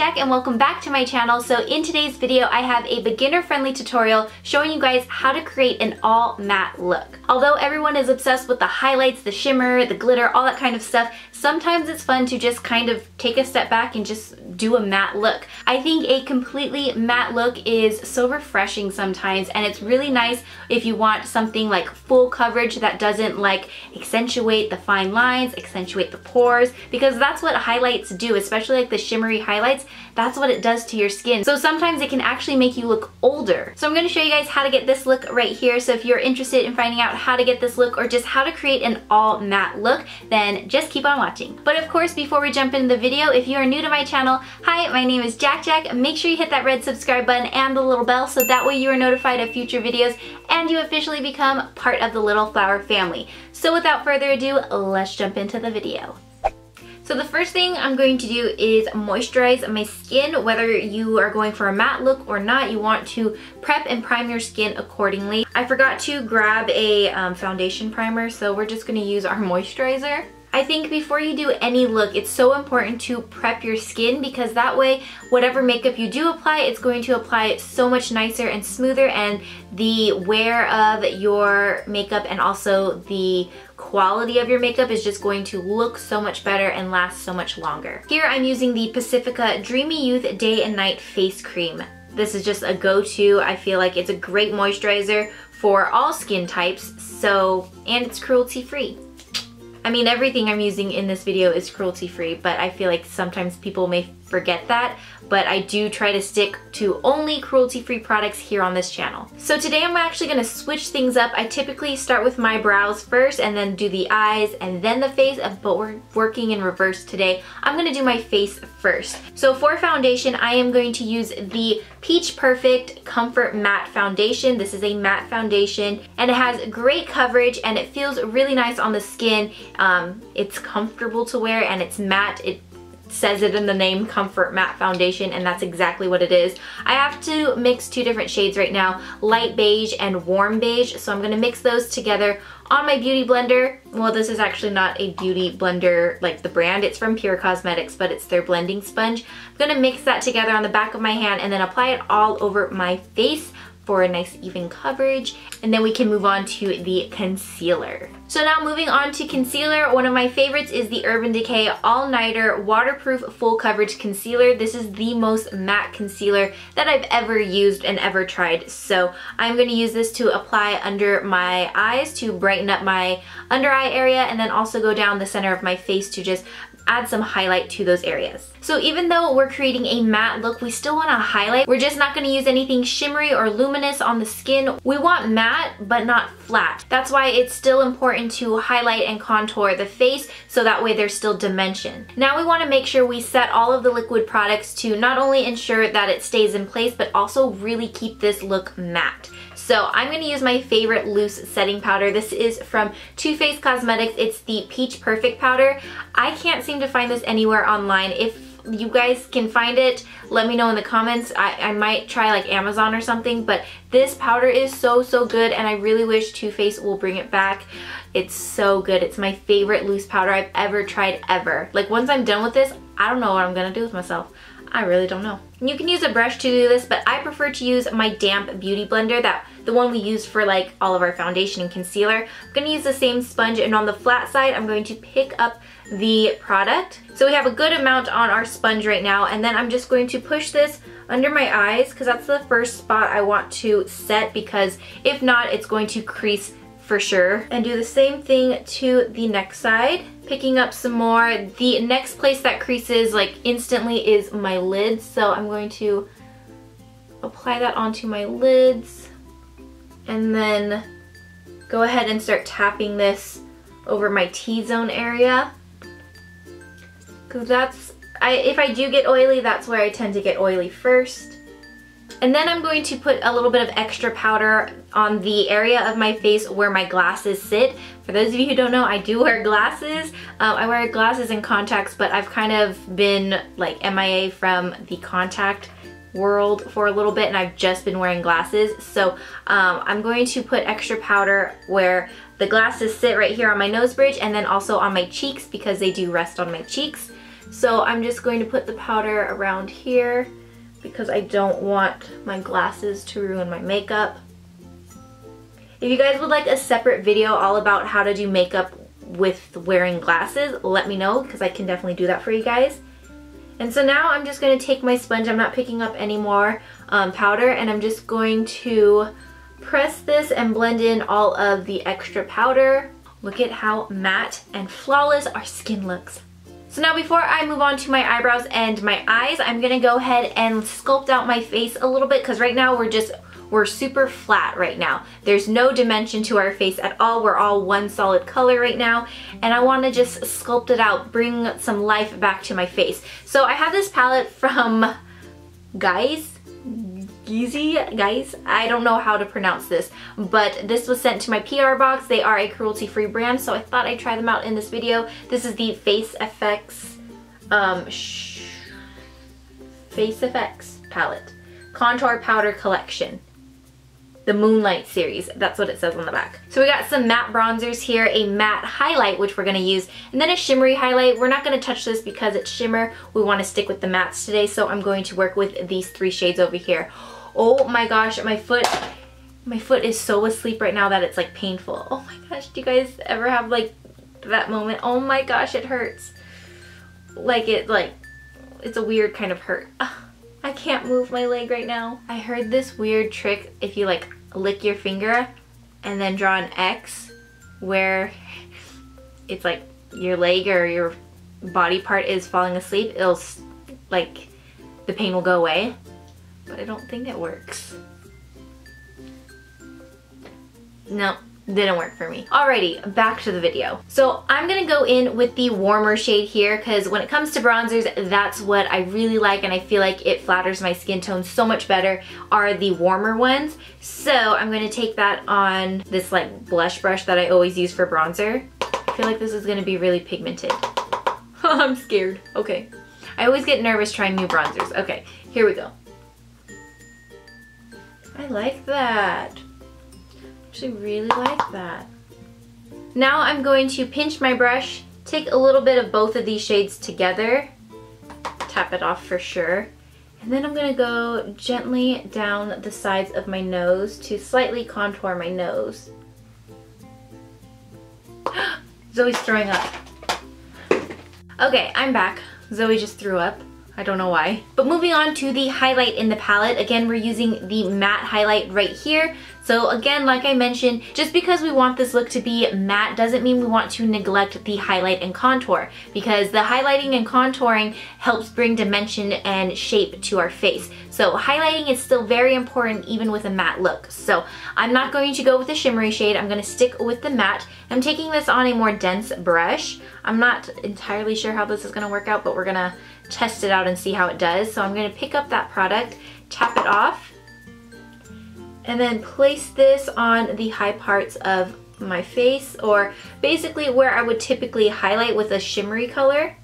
Jack and welcome back to my channel. So in today's video I have a beginner-friendly tutorial showing you guys how to create an all matte look. Although everyone is obsessed with the highlights, the shimmer, the glitter, all that kind of stuff, sometimes it's fun to just kind of take a step back and just do a matte look. I think a completely matte look is so refreshing sometimes, and it's really nice if you want something like full coverage that doesn't like accentuate the fine lines, accentuate the pores, because that's what highlights do, especially like the shimmery highlights. That's what it does to your skin. So sometimes it can actually make you look older. So I'm going to show you guys how to get this look right here. So if you're interested in finding out how to get this look or just how to create an all matte look, then just keep on watching. But of course, before we jump into the video, if you are new to my channel, hi, my name is JaaackJack. Make sure you hit that red subscribe button and the little bell so that way you are notified of future videos and you officially become part of the Little Flower family. So without further ado, let's jump into the video. So the first thing I'm going to do is moisturize my skin. Whether you are going for a matte look or not, you want to prep and prime your skin accordingly. I forgot to grab a foundation primer, so we're just going to use our moisturizer. I think before you do any look, it's so important to prep your skin because that way, whatever makeup you do apply, it's going to apply so much nicer and smoother, and the wear of your makeup and also the quality of your makeup is just going to look so much better and last so much longer. Here I'm using the Pacifica Dreamy Youth Day and Night Face Cream. This is just a go-to. I feel like it's a great moisturizer for all skin types, and it's cruelty-free. I mean, everything I'm using in this video is cruelty-free, but I feel like sometimes people may forget that, but I do try to stick to only cruelty-free products here on this channel. So today I'm actually going to switch things up. I typically start with my brows first and then do the eyes and then the face, but we're working in reverse today. I'm going to do my face first. So for foundation, I am going to use the Peach Perfect Comfort Matte Foundation. This is a matte foundation and it has great coverage and it feels really nice on the skin. It's comfortable to wear and it's matte. It says it in the name, Comfort Matte Foundation, and that's exactly what it is. I have to mix two different shades right now, light beige and warm beige, so I'm going to mix those together on my beauty blender. Well, this is actually not a beauty blender like the brand, it's from Pure Cosmetics, but it's their blending sponge. I'm going to mix that together on the back of my hand and then apply it all over my face for a nice even coverage, and then we can move on to the concealer. So now moving on to concealer, one of my favorites is the Urban Decay All Nighter Waterproof Full Coverage Concealer. This is the most matte concealer that I've ever used and ever tried. So I'm going to use this to apply under my eyes to brighten up my under eye area, and then also go down the center of my face to just add some highlight to those areas. So even though we're creating a matte look, we still want to highlight. We're just not going to use anything shimmery or luminous on the skin. We want matte, but not flat. That's why it's still important to highlight and contour the face so that way there's still dimension. Now we want to make sure we set all of the liquid products to not only ensure that it stays in place, but also really keep this look matte. So I'm going to use my favorite loose setting powder. This is from Too Faced Cosmetics. It's the Peach Perfect powder. I can't seem to find this anywhere online. If you guys can find it, let me know in the comments. I might try like Amazon or something, but this powder is so good, and I really wish Too Faced will bring it back. It's so good. It's my favorite loose powder I've ever tried ever. Like once I'm done with this, I don't know what I'm gonna do with myself. I really don't know. You can use a brush to do this, but I prefer to use my damp beauty blender, the one we use for like all of our foundation and concealer. I'm gonna use the same sponge, and on the flat side I'm going to pick up the product. So we have a good amount on our sponge right now, and then I'm just going to push this under my eyes because that's the first spot I want to set, because if not, it's going to crease for sure. And do the same thing to the next side, picking up some more. The next place that creases like instantly is my lids, so I'm going to apply that onto my lids and then go ahead and start tapping this over my T-zone area, because if I do get oily, that's where I tend to get oily first. And then I'm going to put a little bit of extra powder on the area of my face where my glasses sit. For those of you who don't know, I do wear glasses. I wear glasses and contacts, but I've kind of been like MIA from the contact world for a little bit, and I've just been wearing glasses. So I'm going to put extra powder where the glasses sit right here on my nose bridge, and then also on my cheeks because they do rest on my cheeks. So I'm just going to put the powder around here because I don't want my glasses to ruin my makeup. If you guys would like a separate video all about how to do makeup with wearing glasses, let me know because I can definitely do that for you guys. And so now I'm just going to take my sponge, I'm not picking up any more powder, and I'm just going to press this and blend in all of the extra powder. Look at how matte and flawless our skin looks. So now before I move on to my eyebrows and my eyes, I'm going to go ahead and sculpt out my face a little bit because right now we're super flat right now. There's no dimension to our face at all. We're all one solid color right now, and I want to just sculpt it out, bring some life back to my face. So I have this palette from Guys, I don't know how to pronounce this, but this was sent to my PR box. They are a cruelty-free brand, so I thought I'd try them out in this video. This is the Face Effects palette, Contour Powder Collection. The Moonlight series, that's what it says on the back. So we got some matte bronzers here, a matte highlight, which we're gonna use, and then a shimmery highlight. We're not gonna touch this because it's shimmer. We wanna stick with the mattes today, so I'm going to work with these 3 shades over here. Oh my gosh, my foot is so asleep right now that it's like painful. Oh my gosh, do you guys ever have like that moment? Oh my gosh, it hurts. It's a weird kind of hurt. I can't move my leg right now. I heard this weird trick if you like lick your finger and then draw an X where it's like your leg or your body part is falling asleep, it'll like the pain will go away, but I don't think it works. No, didn't work for me. Alrighty, back to the video. So I'm gonna go in with the warmer shade here because when it comes to bronzers, that's what I really like and I feel like it flatters my skin tone so much better, are the warmer ones. So I'm gonna take that on this like blush brush that I always use for bronzer. I feel like this is gonna be really pigmented. I'm scared. Okay. I always get nervous trying new bronzers. Okay, here we go. I like that. Actually really like that. Now I'm going to pinch my brush, take a little bit of both of these shades together, tap it off for sure, and then I'm going to go gently down the sides of my nose to slightly contour my nose. Zoe's throwing up. Okay, I'm back. Zoe just threw up. I don't know why. But moving on to the highlight in the palette, again, we're using the matte highlight right here. So again, like I mentioned, just because we want this look to be matte doesn't mean we want to neglect the highlight and contour, because the highlighting and contouring helps bring dimension and shape to our face. So highlighting is still very important even with a matte look. So I'm not going to go with a shimmery shade, I'm gonna stick with the matte. I'm taking this on a more dense brush. I'm not entirely sure how this is gonna work out, but we're gonna test it out and see how it does. So I'm gonna pick up that product, tap it off, and then place this on the high parts of my face, or basically where I would typically highlight with a shimmery color.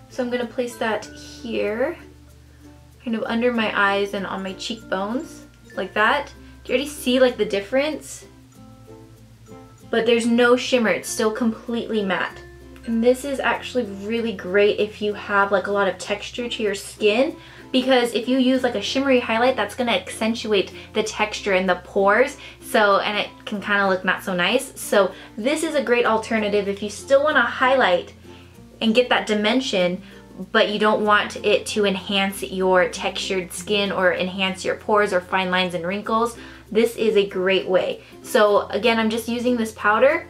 So I'm gonna place that here, kind of under my eyes and on my cheekbones, like that. Do you already see like the difference? But there's no shimmer, it's still completely matte. And this is actually really great if you have like a lot of texture to your skin, because if you use like a shimmery highlight, that's gonna accentuate the texture in the pores, so, and it can kind of look not so nice. So this is a great alternative if you still wanna highlight and get that dimension, but you don't want it to enhance your textured skin or enhance your pores or fine lines and wrinkles. This is a great way. So again, I'm just using this powder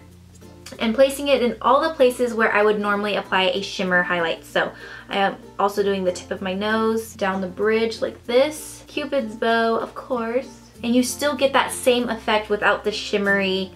and placing it in all the places where I would normally apply a shimmer highlight. So I am also doing the tip of my nose, down the bridge like this, Cupid's bow, of course, and you still get that same effect without the shimmery,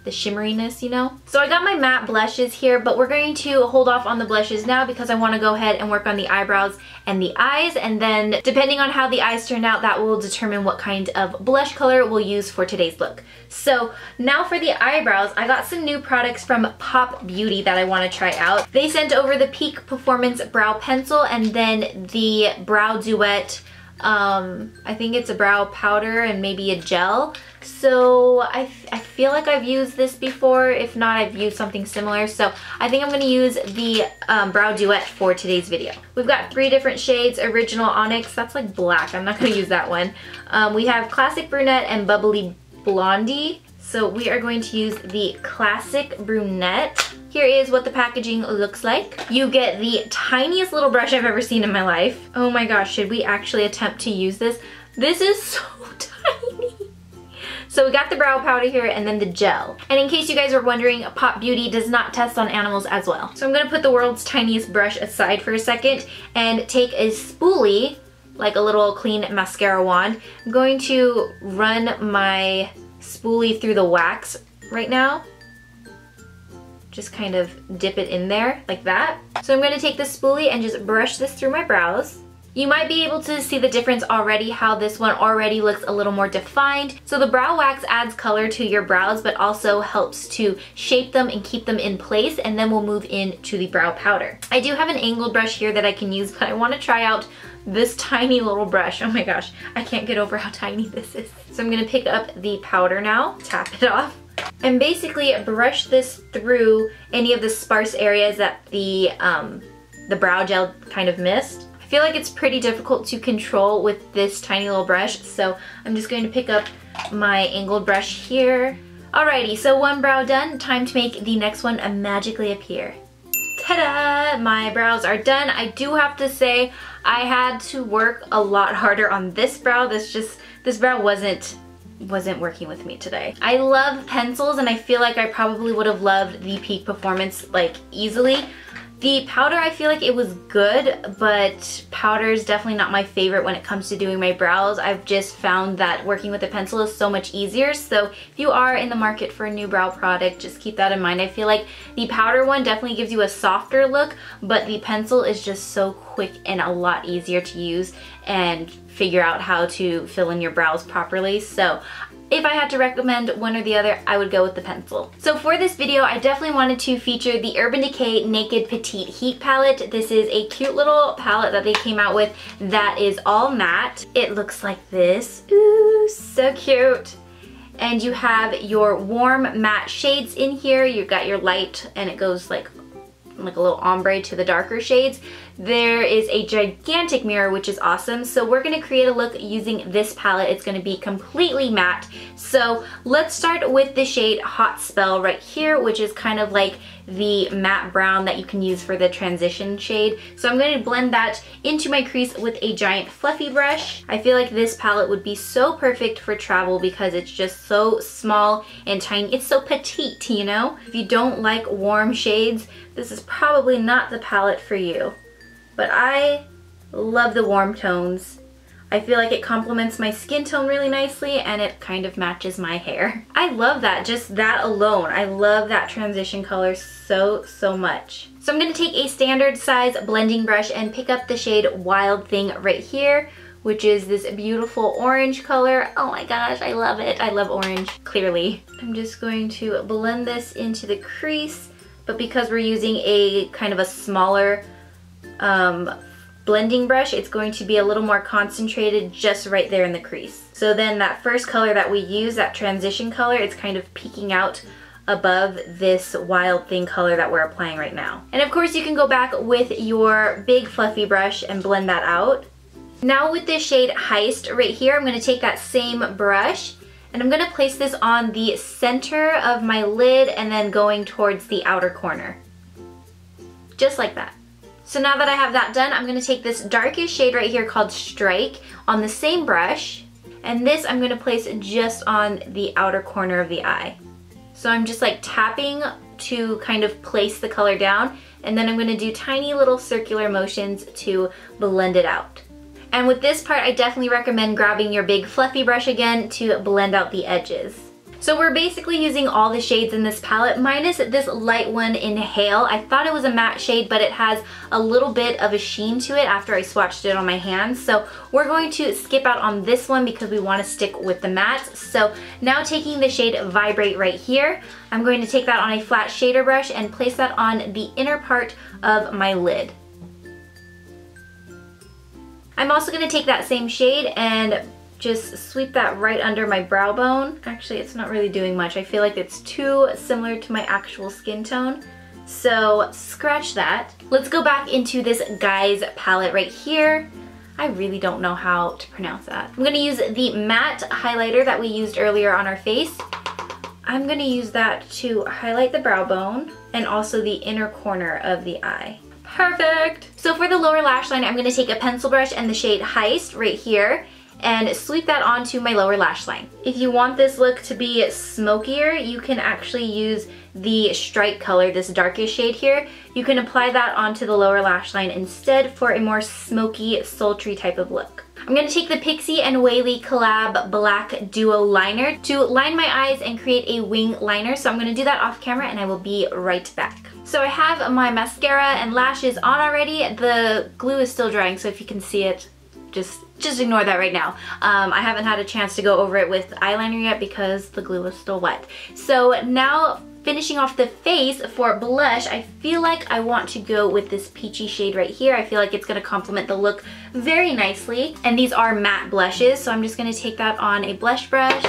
the shimmeriness, you know? So I got my matte blushes here, but we're going to hold off on the blushes now because I want to go ahead and work on the eyebrows and the eyes, and then depending on how the eyes turn out, that will determine what kind of blush color we'll use for today's look. So now for the eyebrows, I got some new products from Pop Beauty that I want to try out. They sent over the Peak Performance Brow Pencil and then the Brow Duet I think it's a brow powder and maybe a gel. So I feel like I've used this before. If not, I've used something similar. So I think I'm going to use the Brow Duet for today's video. We've got 3 different shades. Original Onyx, that's like black. I'm not going to use that one. We have Classic Brunette and Bubbly Blondie. So we are going to use the Classic Brunette. Here is what the packaging looks like. You get the tiniest little brush I've ever seen in my life. Oh my gosh, should we actually attempt to use this? This is so tiny. So we got the brow powder here and then the gel. And in case you guys are wondering, Pop Beauty does not test on animals as well. So I'm gonna put the world's tiniest brush aside for a second and take a spoolie, like a little clean mascara wand. I'm going to run my spoolie through the wax right now. Just kind of dip it in there like that. So I'm gonna take the spoolie and just brush this through my brows. You might be able to see the difference already, how this one already looks a little more defined. So the brow wax adds color to your brows, but also helps to shape them and keep them in place, and then we'll move into the brow powder. I do have an angled brush here that I can use, but I wanna try out this tiny little brush. Oh my gosh, I can't get over how tiny this is. So I'm gonna pick up the powder now, tap it off, and basically brush this through any of the sparse areas that the brow gel kind of missed. I feel like it's pretty difficult to control with this tiny little brush, so I'm just going to pick up my angled brush here. Alrighty, so one brow done, time to make the next one magically appear. Ta-da! My brows are done. I do have to say, I had to work a lot harder on this brow. This brow wasn't working with me today. I love pencils and I feel like I probably would have loved the Peak Performance like easily. The powder, I feel like it was good, but powder is definitely not my favorite when it comes to doing my brows. I've just found that working with a pencil is so much easier. So if you are in the market for a new brow product, just keep that in mind. I feel like the powder one definitely gives you a softer look, but the pencil is just so quick and a lot easier to use and figure out how to fill in your brows properly. So if I had to recommend one or the other, I would go with the pencil. So for this video, I definitely wanted to feature the Urban Decay Naked Petite Heat Palette. This is a cute little palette that they came out with that is all matte. It looks like this. Ooh, so cute. And you have your warm matte shades in here. You've got your light and it goes like a little ombre to the darker shades. There is a gigantic mirror, which is awesome. So we're gonna create a look using this palette. It's gonna be completely matte. So let's start with the shade Hot Spell right here, which is kind of like the matte brown that you can use for the transition shade. So I'm going to blend that into my crease with a giant fluffy brush. I feel like this palette would be so perfect for travel because it's just so small and tiny. It's so petite, you know? If you don't like warm shades, this is probably not the palette for you. But I love the warm tones. I feel like it complements my skin tone really nicely and it kind of matches my hair. I love that, just that alone. I love that transition color so much. So I'm gonna take a standard size blending brush and pick up the shade Wild Thing right here, which is this beautiful orange color. Oh my gosh, I love it. I love orange, clearly. I'm just going to blend this into the crease, but because we're using a kind of a smaller blending brush, it's going to be a little more concentrated just right there in the crease. So then that first color that we use, that transition color, it's kind of peeking out above this Wild Thing color that we're applying right now. And of course you can go back with your big fluffy brush and blend that out. Now with this shade Heist right here, I'm gonna take that same brush and I'm gonna place this on the center of my lid and then going towards the outer corner. Just like that. So now that I have that done, I'm gonna take this darkest shade right here called Strike on the same brush, and this I'm gonna place just on the outer corner of the eye. So I'm just like tapping to kind of place the color down, and then I'm gonna do tiny little circular motions to blend it out. And with this part, I definitely recommend grabbing your big fluffy brush again to blend out the edges. So we're basically using all the shades in this palette, minus this light one in Hail. I thought it was a matte shade, but it has a little bit of a sheen to it after I swatched it on my hands. So we're going to skip out on this one because we want to stick with the mattes. So now taking the shade Vibrate right here, I'm going to take that on a flat shader brush and place that on the inner part of my lid. I'm also gonna take that same shade and just sweep that right under my brow bone. Actually, it's not really doing much. I feel like it's too similar to my actual skin tone. So scratch that. Let's go back into this Guy's palette right here. I really don't know how to pronounce that. I'm gonna use the matte highlighter that we used earlier on our face. I'm gonna use that to highlight the brow bone and also the inner corner of the eye. Perfect! So for the lower lash line, I'm gonna take a pencil brush and the shade Heist right here and sweep that onto my lower lash line. If you want this look to be smokier, you can actually use the Strike color, this darkest shade here. You can apply that onto the lower lash line instead for a more smoky, sultry type of look. I'm gonna take the Pixi and Whaley collab black duo liner to line my eyes and create a wing liner. So I'm gonna do that off camera and I will be right back. So I have my mascara and lashes on already. The glue is still drying, so if you can see it, just ignore that right now. I haven't had a chance to go over it with eyeliner yet because the glue is still wet. So now finishing off the face for blush, I feel like I want to go with this peachy shade right here. I feel like it's gonna complement the look very nicely. And these are matte blushes, so I'm just gonna take that on a blush brush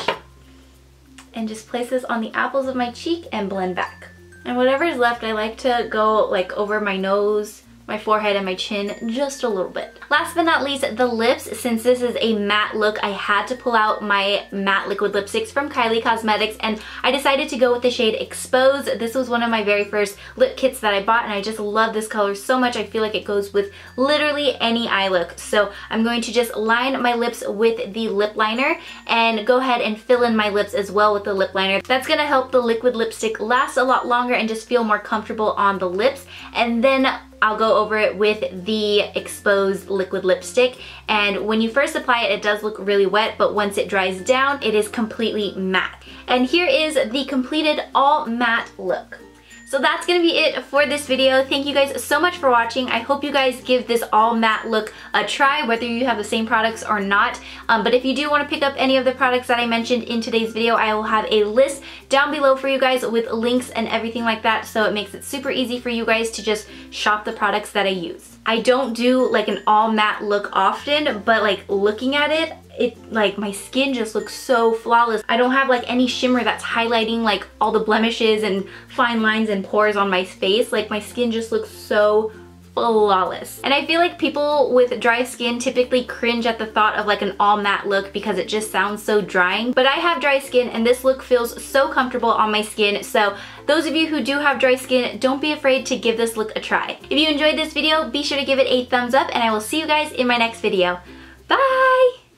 and just place this on the apples of my cheek and blend back. And whatever is left, I like to go like over my nose, my forehead, and my chin just a little bit. Last but not least, the lips. Since this is a matte look, I had to pull out my matte liquid lipsticks from Kylie Cosmetics, and I decided to go with the shade Expose. This was one of my very first lip kits that I bought, and I just love this color so much. I feel like it goes with literally any eye look. So I'm going to just line my lips with the lip liner and go ahead and fill in my lips as well with the lip liner. That's gonna help the liquid lipstick last a lot longer and just feel more comfortable on the lips. And then I'll go over it with the Exposed liquid lipstick, and when you first apply it, it does look really wet, but once it dries down, it is completely matte. And here is the completed all matte look. So that's gonna be it for this video. Thank you guys so much for watching. I hope you guys give this all matte look a try, whether you have the same products or not. But if you do want to pick up any of the products that I mentioned in today's video, I will have a list down below for you guys with links and everything like that, so it makes it super easy for you guys to just shop the products that I use. I don't do like an all matte look often, but like looking at it, like my skin just looks so flawless. I don't have like any shimmer that's highlighting like all the blemishes and fine lines and pores on my face. Like my skin just looks so flawless. And I feel like people with dry skin typically cringe at the thought of like an all matte look because it just sounds so drying. But I have dry skin and this look feels so comfortable on my skin. So those of you who do have dry skin, don't be afraid to give this look a try. If you enjoyed this video, be sure to give it a thumbs up, and I will see you guys in my next video. Bye!